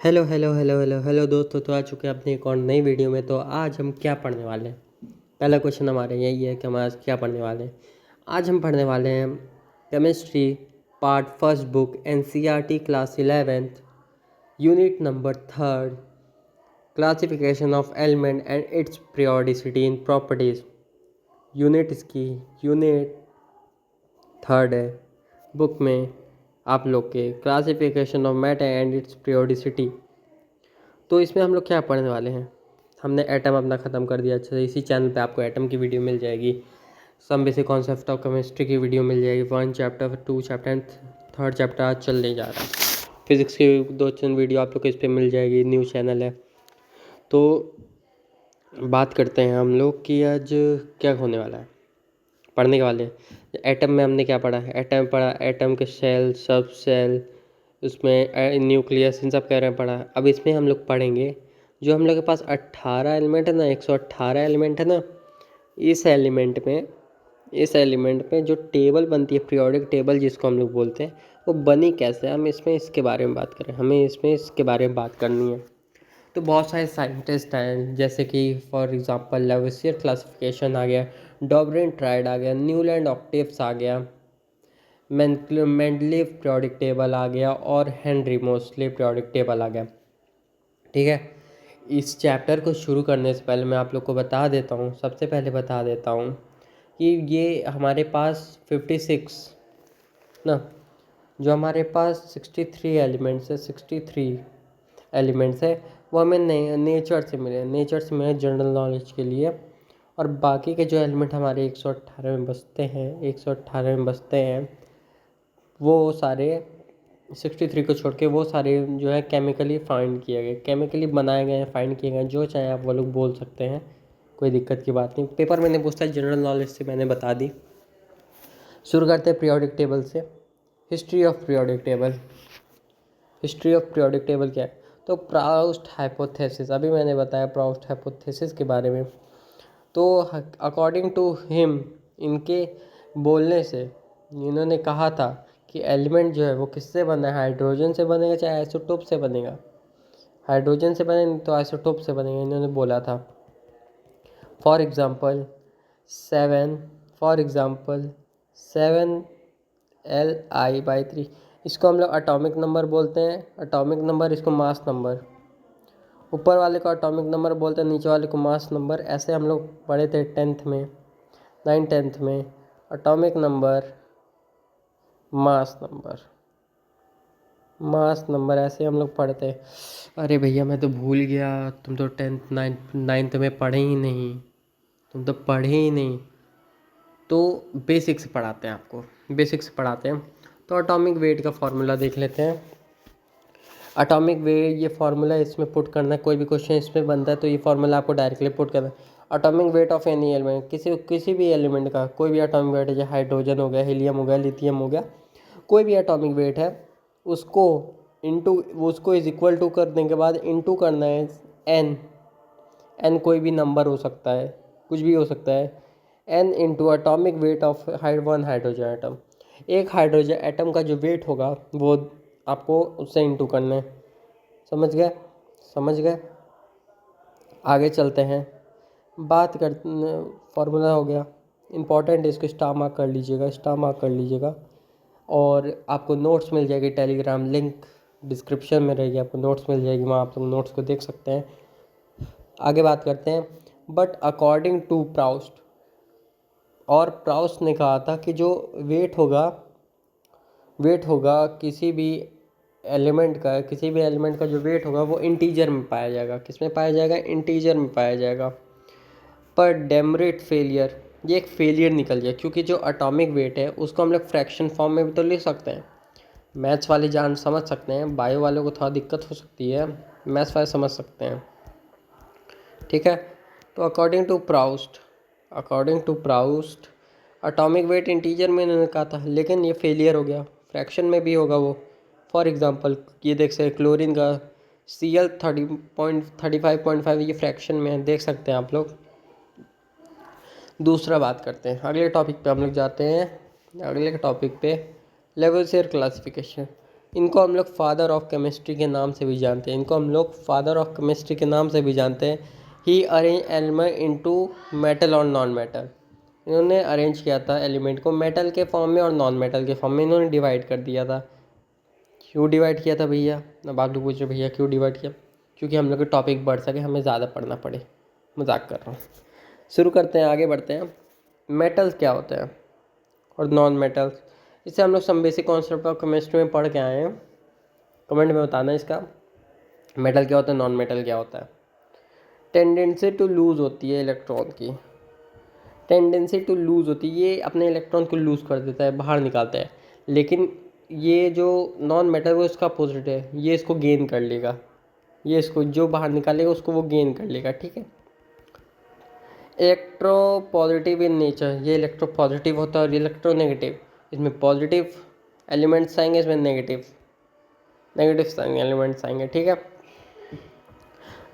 Hello hello hello hello hello दोस्तों, तो आ चुके हैं अपनी एक और नई वीडियो में। तो आज हम क्या पढ़ने वाले हैं? पहला क्वेश्चन हमारे यही है कि हम आज क्या पढ़ने वाले हैं। आज हम पढ़ने वाले हैं chemistry part first book NCERT class 11th unit number 3 classification of element and it's periodicity in properties. Unit 3 है बुक में आप लोग के classification of matter and it's periodicity. तो इसमें हम लोग क्या पढ़ने वाले हैं? हमने एटम अपना ख़त्म कर दिया। अच्छा, इसी चैनल पे आपको एटम की वीडियो मिल जाएगी, some basic concept of chemistry की वीडियो मिल जाएगी, 1 chapter 2 chapter and 3rd chapter आज चलने जा रहा है। फिज़िक्स की 2-3 वीडियो आप लोग को इस पर मिल जाएगी, न्यू चैनल है। तो बात करते हैं हम लोग कि आज क्या होने वाला है, पढ़ने के वाले हैं। एटम में हमने क्या पढ़ा है? एटम पढ़ा, एटम के सेल, सब सेल, उसमें न्यूक्लियस, इन सब कह रहे हैं पढ़ा। अब इसमें हम लोग पढ़ेंगे जो हम लोग के पास 18 एलिमेंट है ना, 118 एलिमेंट है ना, इस एलिमेंट में जो टेबल बनती है, पीरियोडिक टेबल जिसको हम लोग बोलते हैं, वो बनी कैसे, हम इसमें इसके बारे में बात करें। हमें इसमें इसके बारे में बात करनी है। तो बहुत सारे साइंटिस्ट हैं, जैसे कि फॉर एग्जांपल लेवसियर क्लासिफिकेशन आ गया, डॉबरिन ट्राइड आ गया, न्यूलैंड ऑक्टेव्स आ गया, मेंडलीव पीरियोडिक टेबल आ गया और हेनरी मोस्ले पीरियोडिक टेबल आ गया। ठीक है, इस चैप्टर को शुरू करने से पहले मैं आप लोग को बता देता हूँ, सबसे पहले बता देता हूँ कि ये हमारे पास 56 ना, जो हमारे पास 63 एलिमेंट्स है, 63 एलिमेंट्स है, वो हमें नेचर से मिले जनरल नॉलेज के लिए। और बाकी के जो एलिमेंट हमारे 118 में बसते हैं, वो सारे 63 को छोड़ के वो सारे जो है केमिकली फाइंड किए गए, केमिकली बनाए गए हैं, फाइंड किए गए, जो चाहे आप वो लोग बोल सकते हैं, कोई दिक्कत की बात नहीं। पेपर मैंने पूछता है, जनरल नॉलेज से मैंने बता दी। शुरू करते हैं पीरियोडिक टेबल से। हिस्ट्री ऑफ पीरियोडिक टेबल क्या है? तो प्राउस्ट हाइपोथेसिस, अभी मैंने बताया प्राउस्ट हाइपोथेसिस के बारे में। तो अकॉर्डिंग टू हिम, इनके बोलने से, इन्होंने कहा था कि एलिमेंट जो है वो किससे बना है, हाइड्रोजन से बनेगा चाहे आइसोटोप से बनेगा। हाइड्रोजन से बने तो आइसोटोप से बनेगा, इन्होंने बोला था। फॉर एग्ज़ाम्पल 7 Li/3, इसको हम लोग एटॉमिक नंबर बोलते हैं। एटॉमिक नंबर, इसको मास नंबर, ऊपर वाले को एटॉमिक नंबर बोलते हैं, नीचे वाले को मास नंबर। ऐसे हम लोग पढ़े थे 10th में, 9th-10th में। एटॉमिक नंबर, मास नंबर ऐसे हम लोग पढ़ते। अरे भैया मैं तो भूल गया, तुम तो 10th 9th में पढ़े ही नहीं, तो बेसिक से पढ़ाते हैं आपको, तो एटॉमिक वेट का फार्मूला देख लेते हैं। एटॉमिक वेट, ये फार्मूला इसमें पुट करना है, कोई भी क्वेश्चन इसमें बनता है तो ये फार्मूला आपको डायरेक्टली पुट करना है। Atomic weight of any element, किसी भी एलिमेंट का कोई भी एटॉमिक वेट है, जैसे हाइड्रोजन हो गया, हीलियम हो गया, लिथियम हो गया, कोई भी एटॉमिक वेट है, उसको उसको इज इक्वल टू करने के बाद इंटू करना है एन कोई भी नंबर हो सकता है, कुछ भी हो सकता है, n into atomic weight of one hydrogen atom. एक हाइड्रोजन एटम का जो वेट होगा वो आपको उससे इंटू करना है। समझ गए? आगे चलते हैं, बात कर, फार्मूला हो गया इंपॉर्टेंट, इसको स्टार मार्क कर लीजिएगा। और आपको नोट्स मिल जाएगी, टेलीग्राम लिंक डिस्क्रिप्शन में रहेगी, आपको नोट्स मिल जाएगी, वहाँ आप लोग नोट्स को देख सकते हैं। आगे बात करते हैं। बट अकॉर्डिंग टू प्राउस्ट, और प्राउस्ट ने कहा था कि जो वेट होगा किसी भी एलिमेंट का जो वेट होगा वो इंटीजर में पाया जाएगा। किसमें पाया जाएगा? इंटीजर में पाया जाएगा। पर डेमरेट फेलियर, ये एक फेलियर निकल गया, क्योंकि जो एटॉमिक वेट है उसको हम लोग फ्रैक्शन फॉर्म में भी तो लिख सकते हैं। मैथ्स वाले जान समझ सकते हैं, बायो वालों को थोड़ा दिक्कत हो सकती है, मैथ्स वाले समझ सकते हैं। ठीक है, तो according to Proust atomic weight integer में इन्होंने कहा था, लेकिन ये फेलियर हो गया, फ्रैक्शन में भी होगा वो। फॉर एग्जांपल ये देख सकते, क्लोरीन का Cl 35.5 ये फ्रैक्शन में है, देख सकते हैं आप लोग। दूसरा बात करते हैं, अगले टॉपिक पे हम लोग जाते हैं। अगले टॉपिक पे लेवल शेयर क्लासिफिकेशन। इनको हम लोग फादर ऑफ केमिस्ट्री के नाम से भी जानते हैं, इनको हम लोग फादर ऑफ केमिस्ट्री के नाम से भी जानते हैं। ही अरेंज एलिमेंट इनटू मेटल और नॉन मेटल। इन्होंने अरेंज किया था एलिमेंट को मेटल के फॉर्म में और नॉन मेटल के फॉर्म में, इन्होंने डिवाइड कर दिया था। क्यों डिवाइड किया था भैया? अब आप लोग पूछ रहे भैया क्यों डिवाइड किया? क्योंकि हम लोग के टॉपिक बढ़ सके, हमें ज़्यादा पढ़ना पड़े। मजाक कर रहा हूँ। शुरू करते हैं, आगे बढ़ते हैं। मेटल्स क्या होते हैं और नॉन मेटल्स, इससे हम लोग some basic concept of chemistry में पढ़ के आए हैं। कमेंट में बताना इसका, मेटल क्या होता है, नॉन मेटल क्या होता है। टेंडेंसी टू लूज़ होती है इलेक्ट्रॉन की, टेंडेंसी टू लूज़ होती है, ये अपने इलेक्ट्रॉन को लूज़ कर देता है, बाहर निकालता है। लेकिन ये जो नॉन मेटल वो इसका अपोजिट है, ये इसको गेन कर लेगा, ये इसको जो बाहर निकालेगा उसको वो गेन कर लेगा, ठीक है। इलेक्ट्रो पॉजिटिव इन नेचर, ये इलेक्ट्रो पॉजिटिव होता है और इलेक्ट्रो नेगेटिव, इसमें पॉजिटिव एलिमेंट्स आएंगे, इसमें नेगेटिव एलिमेंट्स आएंगे, ठीक है।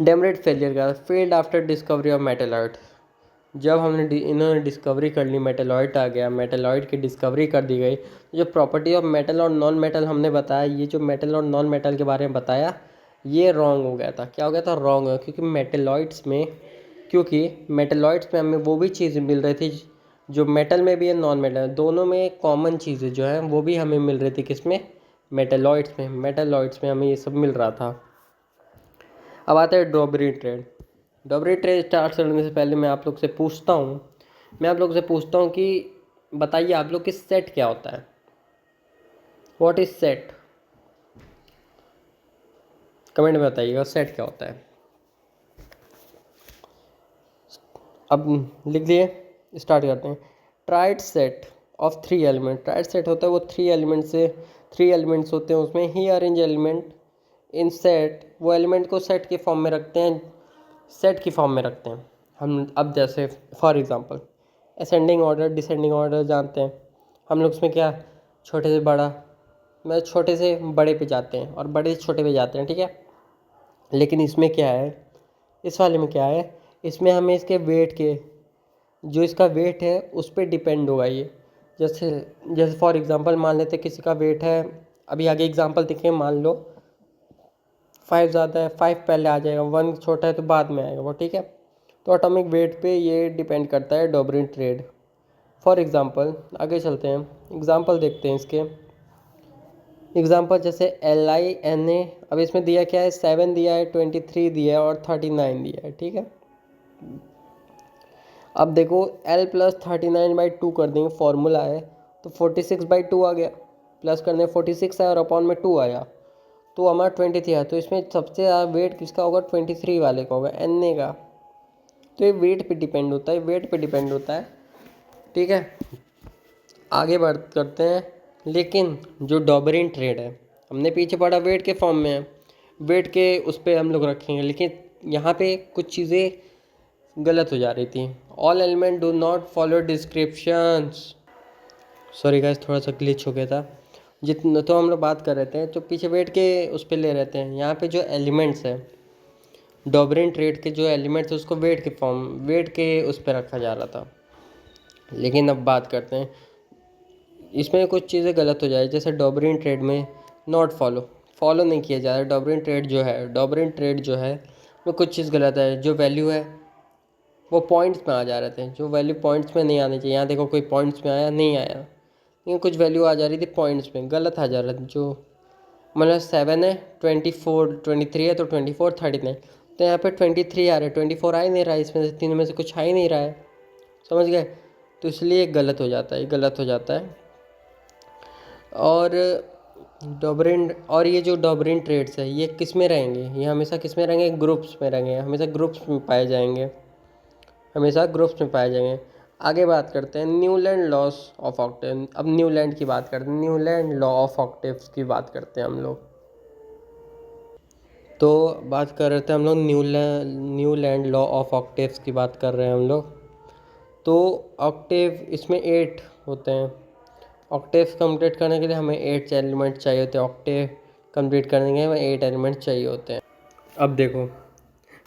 डेमरेट फेलियर का, failed after discovery of metalloid, जब हमने इन्होंने डिस्कवरी कर ली, मेटलॉइड आ गया, मेटलॉइड की डिस्कवरी कर दी गई, जो प्रॉपर्टी ऑफ मेटल और नॉन मेटल हमने बताया, ये जो मेटल और नॉन मेटल के बारे में बताया, ये रॉन्ग हो गया था। क्या हो गया था? रॉन्ग हो गया, क्योंकि मेटलॉइड्स में हमें वो भी चीज़ें मिल रही थी जो मेटल में भी है, नॉन मेटल, दोनों में कॉमन चीज़ें जो हैं वो भी हमें मिल रही थी। किसमें? मेटलॉइड्स में हमें ये सब मिल रहा था। अब आता है डॉबरी ट्रेड। डॉबरी ट्रेड स्टार्ट करने से पहले मैं आप लोग से पूछता हूँ कि बताइए आप लोग कि सेट क्या होता है? What is set? कमेंट में बताइएगा सेट क्या होता है। अब लिख लिए, स्टार्ट करते हैं। Tried set of 3 element, tried set होता है वो 3 एलिमेंट्स होते हैं उसमें। ही अरेंज एलिमेंट इन सेट, वो एलिमेंट को सेट के फॉर्म में रखते हैं, सेट की फॉर्म में रखते हैं हम। अब जैसे for example ascending order, descending order जानते हैं हम लोग, उसमें क्या छोटे से बड़ा, मतलब छोटे से बड़े पे जाते हैं और बड़े से छोटे पे जाते हैं, ठीक है। लेकिन इसमें क्या है, इस वाले में क्या है, इसमें हमें इसके वेट के, जो इसका वेट है उस पर डिपेंड होगा ये। जैसे जैसे फॉर एग्जांपल मान लेते हैं किसी का वेट है, अभी आगे एग्जांपल देखें, मान लो 5 ज़्यादा है, 5 पहले आ जाएगा, 1 छोटा है तो बाद में आएगा वो, ठीक है। तो एटॉमिक वेट पे ये डिपेंड करता है डॉबरिन ट्रेड। फॉर एग्जांपल आगे चलते हैं, एग्जांपल देखते हैं इसके। एग्जांपल जैसे LiNa, अब इसमें दिया क्या है, 7 दिया है, 23 दिया है और 39 दिया है, ठीक है। अब देखो L + 39/2 कर देंगे, फॉर्मूला है तो 46/2 आ गया, प्लस करने 46 आया और अपॉन में 2 आया तो हमारा 23 आया। तो इसमें सबसे ज़्यादा वेट किसका होगा? 23 वाले का होगा, Na का। तो ये वेट पे डिपेंड होता है, ठीक है। आगे बात करते हैं। लेकिन जो डॉबरिन ट्रेड है, हमने पीछे पढ़ा वेट के फॉर्म में है, वेट के उस पर हम लोग रखेंगे, लेकिन यहाँ पे कुछ चीज़ें गलत हो जा रही थी। All element do not follow descriptions, sorry guys थोड़ा सा ग्लिच हो गया था। जितना तो हम लोग बात कर रहे थे, तो पीछे वेट के उस पर ले रहते हैं। यहाँ पे जो एलिमेंट्स है, डॉबरिन ट्रेड के जो एलिमेंट्स है उसको वेट के उस पर रखा जा रहा था। लेकिन अब बात करते हैं, इसमें कुछ चीज़ें गलत हो जाए, जैसे डॉबरिन ट्रेड में नॉट फॉलो नहीं किया जा रहा है। डॉबरिन ट्रेड जो है वो कुछ चीज़ गलत है। जो वैल्यू है वो पॉइंट्स में आ जा रहे थे, जो वैल्यू पॉइंट्स में नहीं आनी चाहिए। यहाँ देखो कोई पॉइंट्स में आया नहीं आया, लेकिन कुछ वैल्यू आ जा रही थी पॉइंट्स में, गलत आ जा रहा था। जो मतलब 7 है, 23 है तो 24 39, तो यहाँ पे 23 आ रहा है, 24 आ ही नहीं रहा है, इसमें से 3 में से कुछ आ ही नहीं रहा है, समझ गए। तो इसलिए गलत हो जाता है। और ये जो डॉबरिन ट्रेड्स है ये किस में रहेंगे? ये हमेशा किस में रहेंगे? ग्रुप्स में रहेंगे, हमेशा ग्रुप्स में पाए जाएंगे। आगे बात करते हैं न्यूलैंड लॉस ऑफ ऑक्टेव। अब न्यूलैंड की बात करते हैं, न्यूलैंड लॉ ऑफ ऑक्टेव्स की बात करते हैं हम लोग। तो बात कर रहे थे हम लोग न्यूलैंड लॉ ऑफ ऑक्टेव्स की बात कर रहे हैं हम लोग। तो ऑक्टेव इसमें 8 होते हैं। ऑक्टेव कंप्लीट करने के लिए हमें 8 एलिमेंट चाहिए होते हैं। ऑक्टेव कंप्लीट करने के लिए हमें 8 एलिमेंट चाहिए होते हैं। अब देखो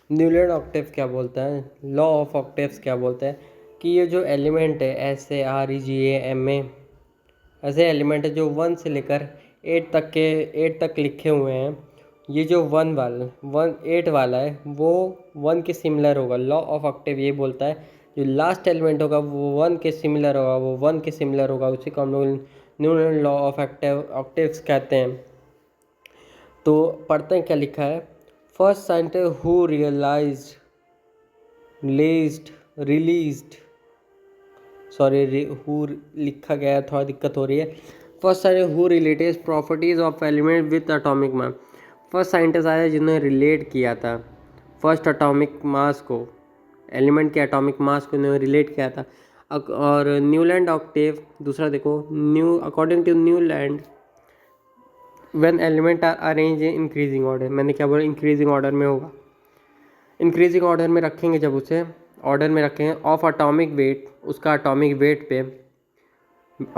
न्यूलैंड ऑक्टेव क्या बोलता है, लॉ ऑफ ऑक्टेव्स क्या बोलता है कि ये जो एलिमेंट है SAREGAMA, ऐसे एलिमेंट है जो 1 से लेकर एट तक लिखे हुए हैं। ये जो 8 वाला है वो 1 के सिमिलर होगा। लॉ ऑफ ऑक्टेव ये बोलता है जो लास्ट एलिमेंट होगा वो 1 के सिमिलर होगा, वो 1 के सिमिलर होगा, उसी को हम लोग न्यूटन लॉ ऑफ ऑक्टेव्स कहते हैं। तो पढ़ते हैं क्या लिखा है। फर्स्ट साइंटिस्ट हु हु लिखा गया है, थोड़ा दिक्कत हो रही है। First scientist who related properties of element with atomic mass. First scientist आया जिन्होंने रिलेट किया था फर्स्ट एटॉमिक मास को, एलिमेंट के एटॉमिक मास को उन्होंने रिलेट किया था। और न्यूलैंड ऑक्टेव दूसरा देखो, according to Newland when element are arrange in increasing order. मैंने क्या बोला, इंक्रीजिंग ऑर्डर में होगा। इंक्रीजिंग ऑर्डर में रखेंगे, जब उसे ऑर्डर में रखेंगे ऑफ एटॉमिक वेट, उसका एटॉमिक वेट पे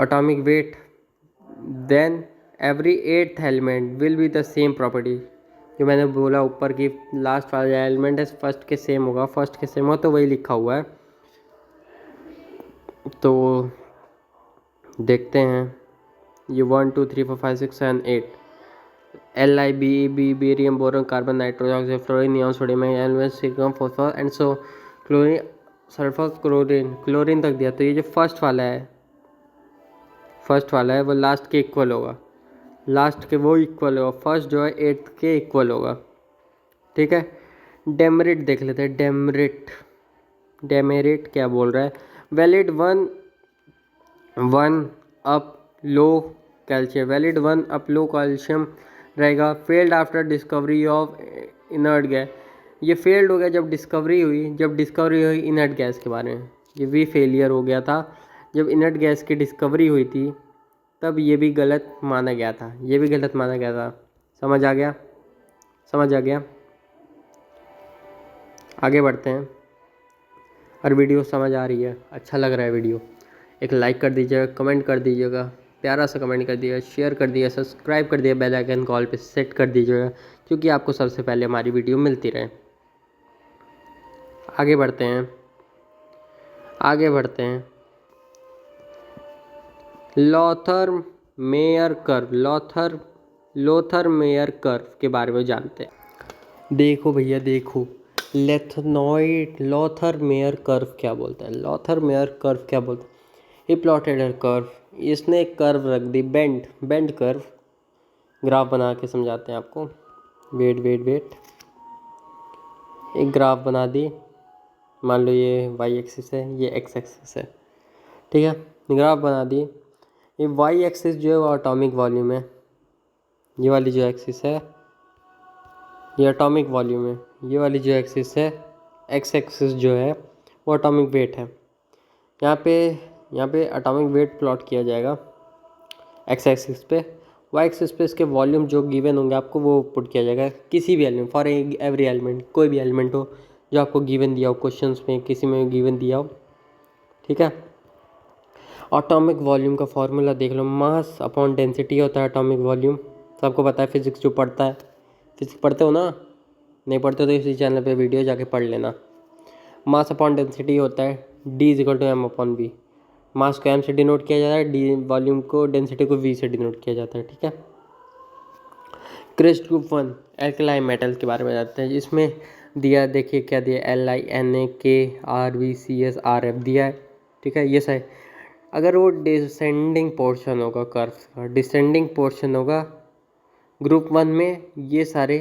atomic weight, then every 8th element will be the same property. जो मैंने बोला ऊपर की लास्ट वाला एलिमेंट है फर्स्ट के सेम होगा, फर्स्ट के सेम हो तो वही लिखा हुआ है। तो देखते हैं ये 1 2 3 4 5 6 7 8 Li barium boron carbon nitrogen oxygen fluorine neon sodium aluminium silicon phosphorus and so chlorine sulphur chlorine तक दिया। तो ये जो फर्स्ट वाला है वो लास्ट के इक्वल होगा, लास्ट के वो इक्वल होगा, फर्स्ट जो है 8th के इक्वल होगा। ठीक है, डेमेरिट देख लेते हैं। डेमेरिट क्या बोल रहा है, वैलिड वन अप लो कैल्शियम, वैलिड 1 अप लो कैल्शियम रहेगा। Failed after discovery of inert gas, ये फेल्ड हो गया जब डिस्कवरी हुई इनर्ट गैस के बारे में। ये भी फेलियर हो गया था जब इनर्ट गैस की डिस्कवरी हुई थी, तब ये भी गलत माना गया था, समझ आ गया। आगे बढ़ते हैं। और वीडियो समझ आ रही है, अच्छा लग रहा है वीडियो, एक लाइक कर दीजिएगा, कमेंट कर दीजिएगा, प्यारा सा कमेंट कर दीजिएगा, शेयर कर दीजिएगा, सब्सक्राइब कर दीजिएगा, बेल आइकन कॉल पे सेट कर दीजिएगा, क्योंकि आपको सबसे पहले हमारी वीडियो मिलती रहे। आगे बढ़ते हैं। लोथर मेयर कर्व के बारे में जानते हैं। देखो भैया देखो, लोथर मेयर कर्व क्या बोलता है। ही प्लॉटेड अ कर्व, इसने एक कर्व रख दी, बेंड कर्व। ग्राफ बना के समझाते हैं आपको। वेट, एक ग्राफ बना दी, मान लो ये वाई एक्सिस है, ये एक्स एक्सिस है। ठीक है, ग्राफ बना दी। ये वाई एक्सिस जो है वो एटॉमिक वॉल्यूम है, ये वाली जो एक्सिस है ये एटॉमिक वॉल्यूम है, ये वाली जो एक्सिस है एक्स एक्सिस जो है वो एटॉमिक वेट है। यहाँ पे एटॉमिक वेट प्लॉट किया जाएगा एक्स एक्सिस पे। वाई एक्सिस पे इसके वॉल्यूम जो गिवन होंगे आपको वो पुट किया जाएगा किसी भी एलिमेंट, फॉर एवरी एलिमेंट, कोई भी एलिमेंट हो जो आपको गिवन दिया हो, क्वेश्चंस में किसी में गिवन दिया हो। ठीक है, एटॉमिक वॉल्यूम का फॉर्मूला देख लो, मास अपॉन डेंसिटी होता है एटॉमिक वॉल्यूम। सबको पता है, फिजिक्स जो पढ़ता है, फिजिक्स पढ़ते हो ना, नहीं पढ़ते तो इसी चैनल पे वीडियो जाके पढ़ लेना। मास अपॉन डेंसिटी होता है D=m/v। मास को m से डिनोट किया जाता है, डी वॉल्यूम को, डेंसिटी को v से डिनोट किया जाता है। ठीक है, क्रिस्ट ग्रुप 1 एल्कलाइन मेटल के बारे में जानते हैं। इसमें दिया, देखिए क्या दिया, LiNaKRbCsRf दिया है। ठीक है, ये सही। अगर वो डिसेंडिंग पोर्शन होगा कर्व का, डिसेंडिंग पोर्शन होगा ग्रुप 1 में, ये सारे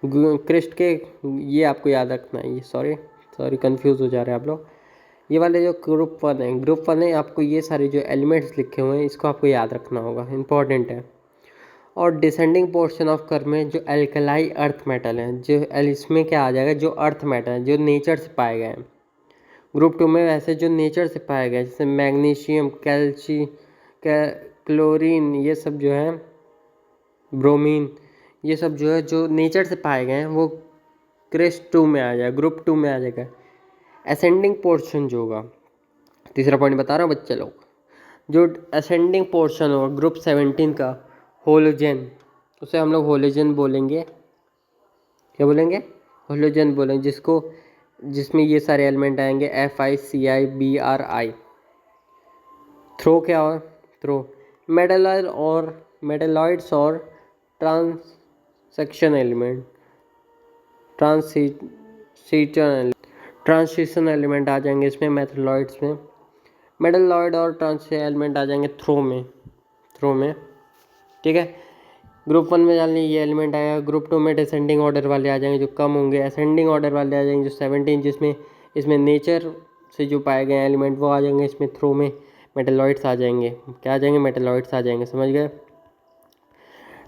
क्रिस्ट के, ये आपको याद रखना है। ये सॉरी कंफ्यूज हो जा रहे हैं आप लोग। ये वाले जो ग्रुप 1 है, आपको ये सारे जो एलिमेंट्स लिखे हुए हैं इसको आपको याद रखना होगा, इंपॉर्टेंट है। और डिसेंडिंग पोर्शन ऑफ कर्व में जो एल्कलाई अर्थ मेटल है, जो इसमें क्या आ जाएगा, जो अर्थ मेटल है जो नेचर से पाए गए हैं। ग्रुप 2 में वैसे जो नेचर से पाए गए, जैसे मैग्नीशियम, क्लोरीन, ये सब जो है, ब्रोमीन, ये सब जो है जो नेचर से पाए गए हैं वो क्रिस्ट 2 में आ जाएगा, ग्रुप 2 में आ जाएगा। असेंडिंग पोर्शन जो होगा, तीसरा पॉइंट बता रहा हूँ बच्चे लोग, जो असेंडिंग पोर्शन होगा ग्रुप 17 का, होलोजन, उसे हम लोग होलोजन बोलेंगे। क्या बोलेंगे? होलोजन बोलेंगे, जिसमें ये सारे एलिमेंट आएंगे FiCi BrI। थ्रो क्या हो, थ्रो मेटल और मेटेलॉइड्स और ट्रांसेक्शन एलिमेंट, ट्रांजिशन एलिमेंट आ जाएंगे इसमें मेटेलॉइड्स में। मेटेलॉइड और ट्रांजिशन एलिमेंट आ जाएंगे थ्रो में, ठीक है। ग्रुप 1 में जान ली ये एलिमेंट आया। ग्रुप 2 में डिसेंडिंग ऑर्डर वाले आ जाएंगे जो कम होंगे। असेंडिंग ऑर्डर वाले आ जाएंगे जो 17, जिसमें इसमें नेचर से जो पाए गए एलिमेंट वो आ जाएंगे इसमें थ्रो में। मेटेलॉइड्स आ जाएंगे, क्या आ जाएंगे, मेटेलॉइड्स आ जाएंगे, समझ गए।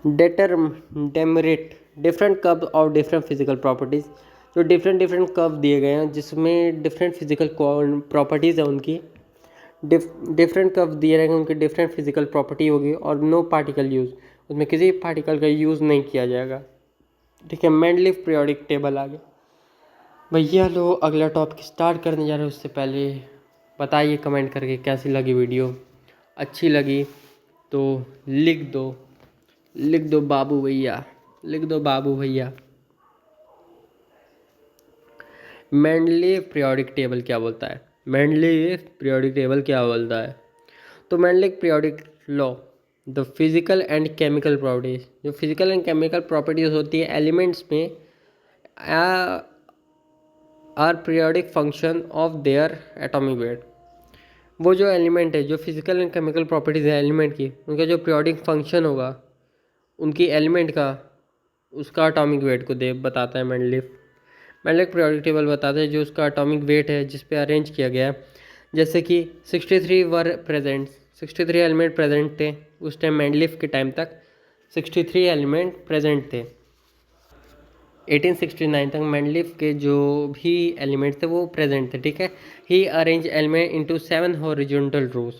Demerit different curve of different physical properties, जो डिफरेंट कर्व दिए गए हैं जिसमें डिफरेंट फिजिकल प्रॉपर्टीज़ है उनकी, डिफरेंट कर्व दिए रहेंगे, उनकी डिफरेंट फिजिकल प्रॉपर्टी होगी। और नो पार्टिकल यूज़, उसमें किसी पार्टिकल का यूज़ नहीं किया जाएगा, ठीक है। मेंडलीव पीरियोडिक टेबल आ गया। भैया लो अगला टॉपिक स्टार्ट करने जा रहे हैं, उससे पहले बताइए कमेंट करके कैसी लगी वीडियो। अच्छी लगी तो लिख दो बाबू भैया, लिख दो बाबू भैया। मेंडलीव पीरियोडिक टेबल क्या बोलता है, मेंडलीव पीरियोडिक टेबल क्या बोलता है? तो Mendeleev periodic law, the physical and chemical properties, जो फिजिकल एंड केमिकल प्रॉपर्टीज होती है एलिमेंट्स में are periodic function of their atomic weight. वो जो एलिमेंट है, जो फिजिकल एंड केमिकल प्रॉपर्टीज है एलिमेंट की, उनका जो पीरियोडिक फंक्शन होगा उनकी एलिमेंट का, उसका एटॉमिक वेट को दे बताता है मेंडलीव पीरियोडिक टेबल बताता है जो उसका एटॉमिक वेट है जिस पे अरेंज किया गया है। जैसे कि 63 वर प्रेजेंट, 63 एलिमेंट प्रेजेंट थे उस टाइम, मेंडलीव के टाइम तक 63 एलिमेंट प्रेजेंट थे। 1869 तक मेंडलीव के जो भी एलिमेंट थे वो प्रेजेंट थे, ठीक है। ही अरेंज एलिमेंट इनटू 7 हॉरिजॉन्टल रोज,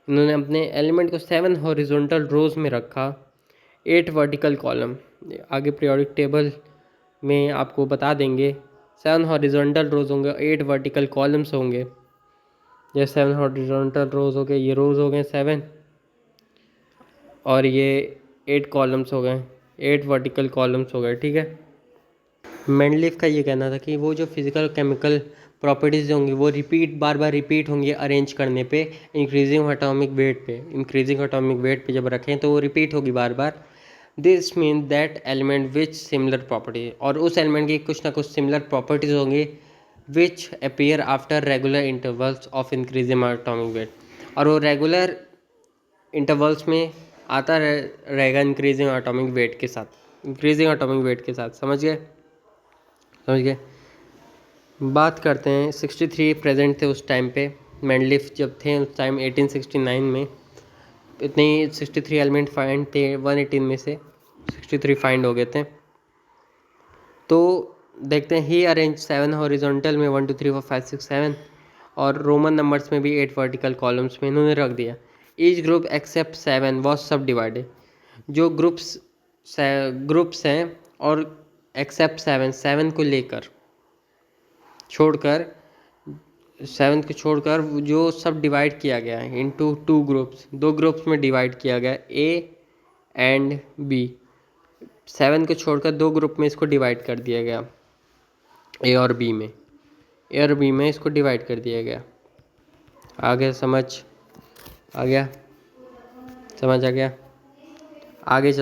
इन्होंने अपने एलिमेंट को 7 हॉरिजॉन्टल रोज में रखा, 8 वर्टिकल कॉलम। आगे पीरियोडिक टेबल में आपको बता देंगे 7 हॉरिजॉन्टल रोज होंगे, 8 वर्टिकल कॉलम्स होंगे। ये 7 हॉरिजॉन्टल रोज हो गए, ये रोज हो गए 7, और ये 8 कॉलम्स हो गए, 8 वर्टिकल कॉलम्स हो गए, ठीक है। मेंडलीव का ये कहना था कि वो जो फिजिकल केमिकल प्रॉपर्टीज़ होंगी वो बार बार रिपीट होंगी अरेंज करने पे, इंक्रीजिंग एटॉमिक वेट पे जब रखें तो वो रिपीट होगी बार बार। This mean that element which similar property, और उस एलिमेंट की कुछ ना कुछ सिमिलर प्रॉपर्टीज़ होंगी which appear after regular intervals of increasing atomic weight, और वो रेगुलर इंटरवल्स में आता रहेगा इंक्रीजिंग एटॉमिक वेट के साथ, समझ गए। बात करते हैं 63 प्रेजेंट थे उस टाइम पे, मेंडलीव जब थे उस टाइम 1869 में, इतने 63 एलिमेंट फाइंड थे, 118 में से 63 फाइंड हो गए थे। तो देखते हैं, ही अरेंज 7 हॉरिजॉन्टल में 1 2 3 4 5 6 7, और रोमन नंबर्स में भी 8 वर्टिकल कॉलम्स में इन्होंने रख दिया। ईच ग्रुप एक्सेप्ट 7 वॉज सब डिवाइडेड, जो ग्रुप्स हैं और एक्सेप्ट 7 को लेकर छोड़कर, 7 को छोड़कर जो सब डिवाइड किया गया है इनटू 2 ग्रुप्स, 2 ग्रुप्स में डिवाइड किया गया, ए एंड बी। 7 को छोड़कर 2 ग्रुप में इसको डिवाइड कर दिया गया, ए और बी में इसको डिवाइड कर दिया गया। आगे समझ आ गया, आगे चलते